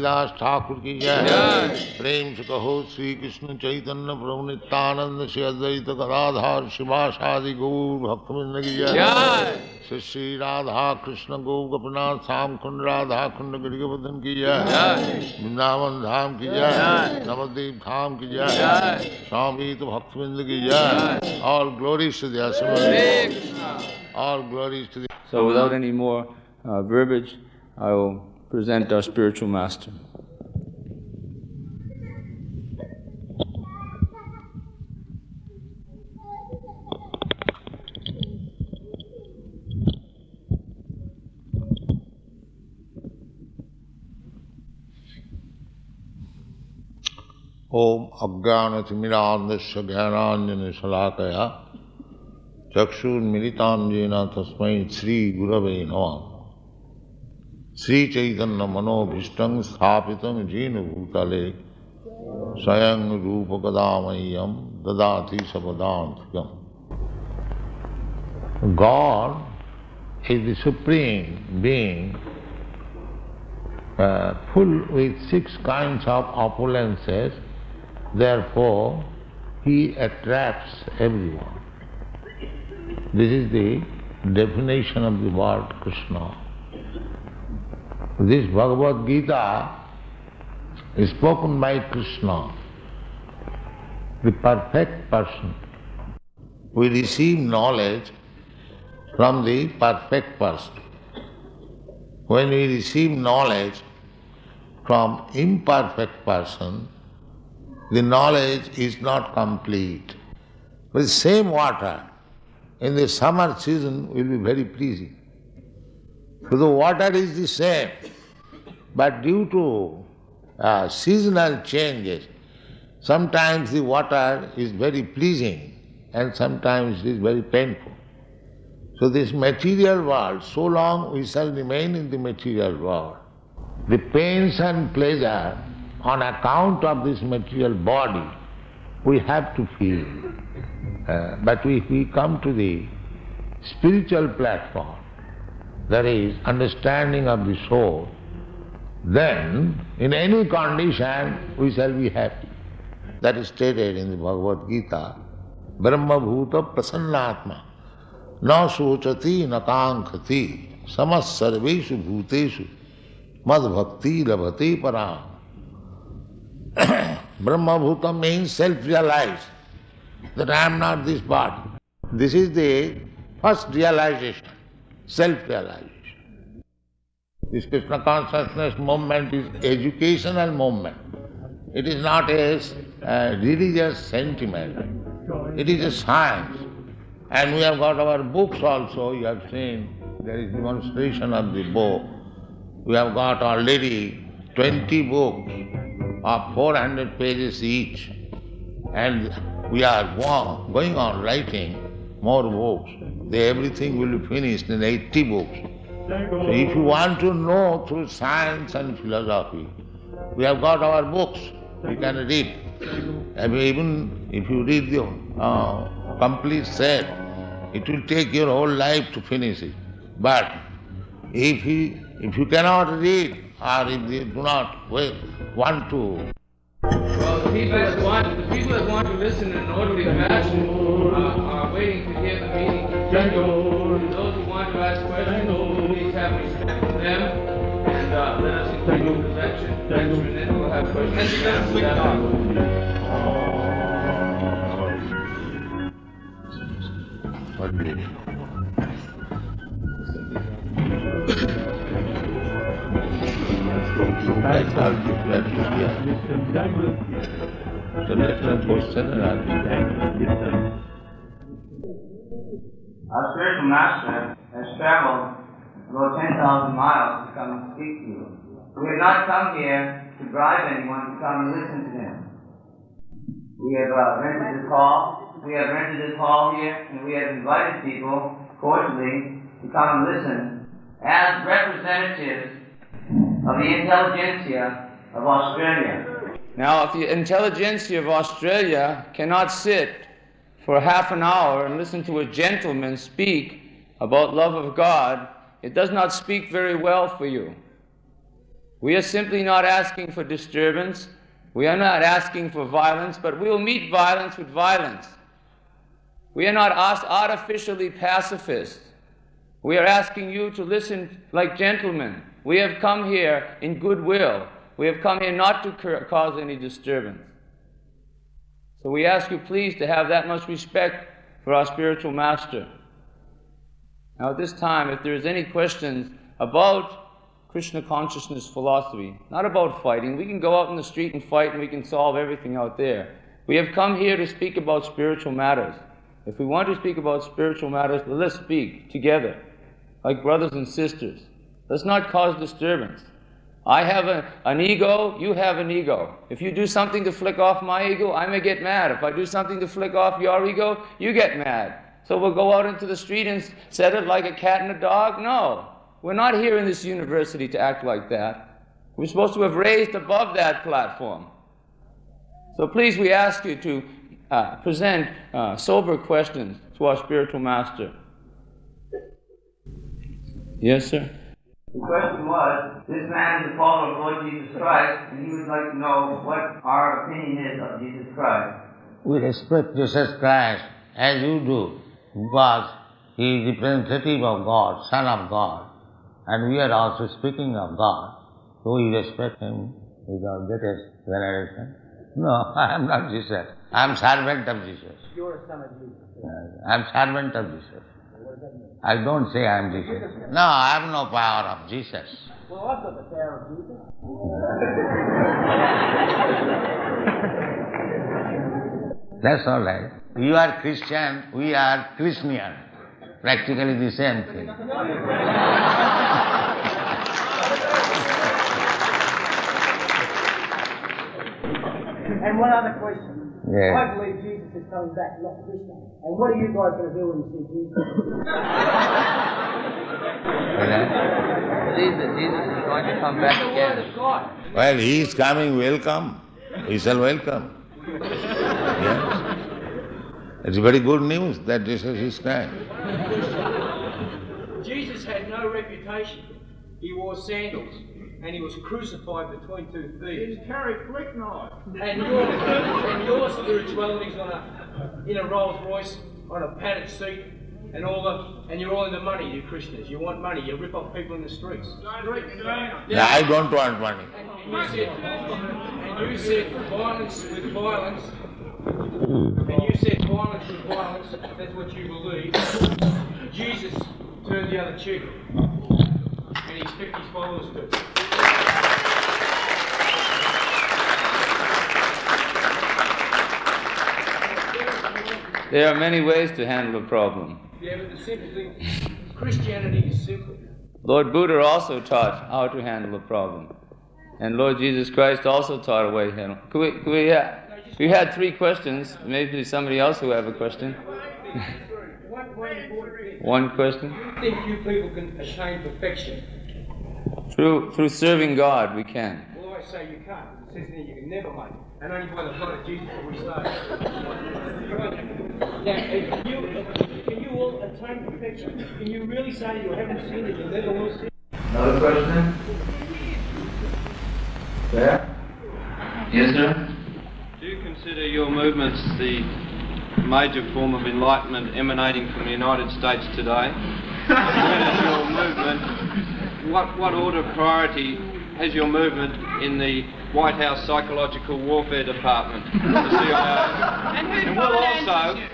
हरिदास ठाकुर की जय। प्रेम से कहो श्री कृष्ण चैतन्य प्रभु नित्यानंद श्री अद्वैत गदाधर शिवासादि गौर भक्तवृंद की जय। श्री श्री राधा कृष्ण गौ गोपीनाथ श्याम कुंड राधा कुंड गिरिगोवर्धन की जय। वृंदावन धाम की जय। नवद्वीप धाम की जय। स्वामी तो भक्तवृंद की जय। All glories to the Assembled. All glories to the... So without any more verbiage, I will present our spiritual master. Om Ajnanatimirandasya Jnananjana Shalakaya Chakshurmilitanjena Tasmai Sri Gurave Namah. Sri Chaitanya Manobhishtam Sthapitam Jena Bhutale Swayam Rupa Kadamayam Dadati Sapadantikam. God is the Supreme Being, full with 6 kinds of opulences. Therefore, He attracts everyone. This is the definition of the word Krishna. This Bhagavad Gita is spoken by Krishna, the perfect person. We receive knowledge from the perfect person. When we receive knowledge from imperfect person, the knowledge is not complete. With same water, in the summer season will be very pleasing. So the water is the same, but due to seasonal changes, sometimes the water is very pleasing and sometimes it is very painful. So this material world, so long we shall remain in the material world. The pains and pleasure on account of this material body, we have to feel. But if we come to the spiritual platform, that is understanding of the soul, then in any condition we shall be happy. That is stated in the Bhagavad Gita, Brahma Bhuta Prasannatma Na sochati na kankhati samas sarveshu bhuteshu mad bhakti labhate param. Brahma Bhuta means self-realized, that I am not this body. This is the first realization, self-realization. This Krishna consciousness movement is educational movement. It is not a religious sentiment. It is a science. And we have got our books also, you have seen, there is demonstration of the book. We have got already 20 books of 400 pages each. And we are going on writing more books. Everything will be finished in 80 books. So if you want to know through science and philosophy, we have got our books, you can read. Even if you read the complete set, it will take your whole life to finish it. But if you cannot read, or if you do not want to... Well, the people that want to listen in an orderly fashion are waiting to hear the meeting continue. Those who want to ask questions, please have respect for them, and let us continue the lecture. And then we'll have questions. That's all you have to hear. So let's not question and answer. Our spiritual master has traveled about 10,000 miles to come and speak to you. We have not come here to bribe anyone to come and listen to him. We have rented this hall here, and we have invited people, cordially, to come and listen as representatives of the intelligentsia of Australia. Now, if the intelligentsia of Australia cannot sit for half an hour and listen to a gentleman speak about love of God, it does not speak very well for you. We are simply not asking for disturbance. We are not asking for violence, but we will meet violence with violence. We are not artificially pacifists. We are asking you to listen like gentlemen. We have come here in goodwill. We have come here not to cause any disturbance. So we ask you please to have that much respect for our spiritual master. Now at this time, if there is any questions about Krishna consciousness philosophy, not about fighting. We can go out in the street and fight and we can solve everything out there. We have come here to speak about spiritual matters. If we want to speak about spiritual matters, let's speak together, like brothers and sisters. Let's not cause disturbance. I have an ego, you have an ego. If you do something to flick off my ego, I may get mad. If I do something to flick off your ego, you get mad. So we'll go out into the street and set it like a cat and a dog? No. We're not here in this university to act like that. We're supposed to have raised above that platform. So please, we ask you to present sober questions to our spiritual master. Yes, sir? The question was, this man is a follower of Lord Jesus Christ, and he would like to know what our opinion is of Jesus Christ. We respect Jesus Christ as you do, because he is representative of God, Son of God. And we are also speaking of God, so we respect him with our greatest veneration. No, I am not Jesus. I am servant of Jesus. You are a son of Jesus. I am servant of Jesus. I don't say I am Jesus. No, I have no power of Jesus. Well, I've got the power of Jesus. That's all right. You are Christian, we are Christian. Practically the same thing. And one other question. Yeah. I believe Jesus is coming back, not Krishna. And what are you guys going to do when you see Jesus? I believe that Jesus is going to come back again. Well, he is coming, welcome. We shall welcome. Yes. It's very good news that Jesus is coming. Jesus had no reputation. He wore sandals and he was crucified between two thieves. He carried flick knives. And your spirituality's in a Rolls Royce on a padded seat and you're all into money, you Christians. You want money, you rip off people in the streets. Yeah, I don't want money. And you said violence with violence. And you said violence with violence, that's what you believe. Jesus turned the other cheek, and he expects his followers to. There are many ways to handle a problem. Yeah, but the simple thing, Christianity is simple. Lord Buddha also taught how to handle a problem. And Lord Jesus Christ also taught a way to handle. We had 3 questions. Maybe somebody else who have a question. One question. Do you think you people can attain perfection? Through serving God, we can. Well, I say you can't. It says that you can never make it. And only by the blood of Jesus will we start. Now, can you all attain perfection? Can you really say that you haven't sinned and you never will sin? Another question? There? Yes, sir? Do you consider your movements the major form of enlightenment emanating from the United States today? Where does your movement, what order of priority has your movement in the White House Psychological Warfare Department, the CIA? And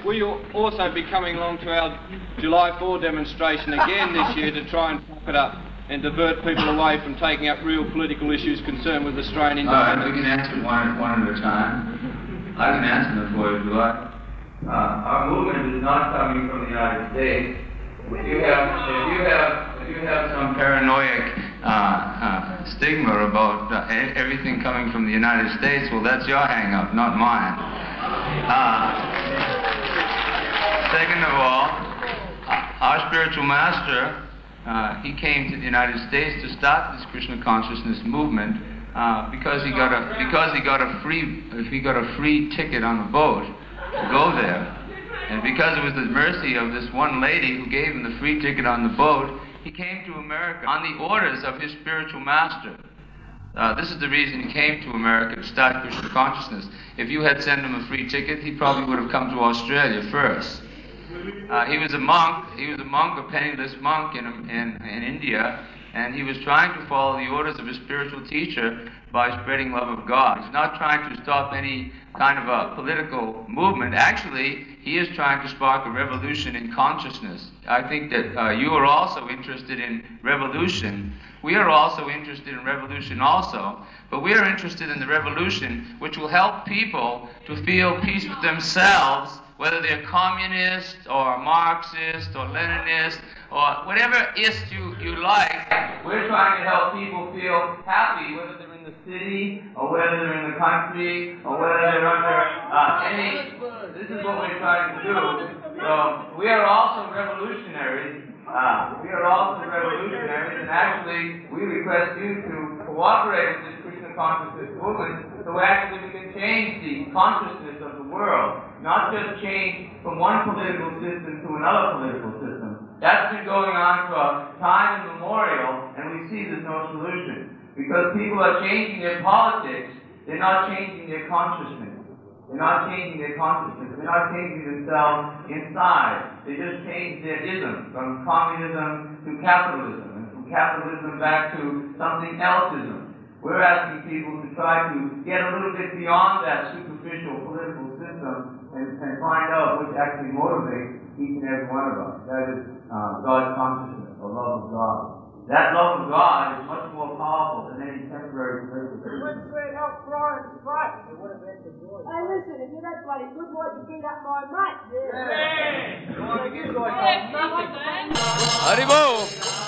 will you also be coming along to our July 4 demonstration again this year to try and fuck it up and divert people away from taking up real political issues concerned with Australian independence? We can answer one at a time. I can answer them for you if you like. Our movement is not coming from the United States. If you have some paranoid stigma about everything coming from the United States, well, that's your hang-up, not mine. Second of all, our spiritual master, he came to the United States to start this Krishna consciousness movement because he got a free ticket on the boat to go there. And because it was the mercy of this one lady who gave him the free ticket on the boat, he came to America on the orders of his spiritual master. This is the reason he came to America, to start Krishna consciousness. If you had sent him a free ticket, he probably would have come to Australia first. He was a monk, a penniless monk in India, and he was trying to follow the orders of his spiritual teacher by spreading love of God. He's not trying to stop any kind of a political movement. Actually, he is trying to spark a revolution in consciousness. I think that you are also interested in revolution. We are also interested in revolution also, but we are interested in the revolution which will help people to feel peace with themselves, whether they're communist or Marxist or Leninist or whatever ist you like. We're trying to help people feel happy, whether they're in the city or whether they're in the country or whether they're under any. This is what we're trying to do. So we are also revolutionaries. And actually we request you to cooperate with this Krishna consciousness movement so actually we can change the consciousness of the world, not just change from one political system to another political system. That's been going on for time immemorial, and we see there's no solution. Because people are changing their politics, they're not changing their consciousness. They're not changing their consciousness. They're not changing themselves inside. They just change their ism from communism to capitalism, and from capitalism back to something else-ism. We're asking people to try to get a little bit beyond that superficial political system and find out what actually motivates each and every one of us. That is God's consciousness, or love of God. That love of God is much more powerful than any temporary political system. Hey, listen, if you're that bloody good, why'd you beat up my mate? Yeah. You guys have nothing. Haribol.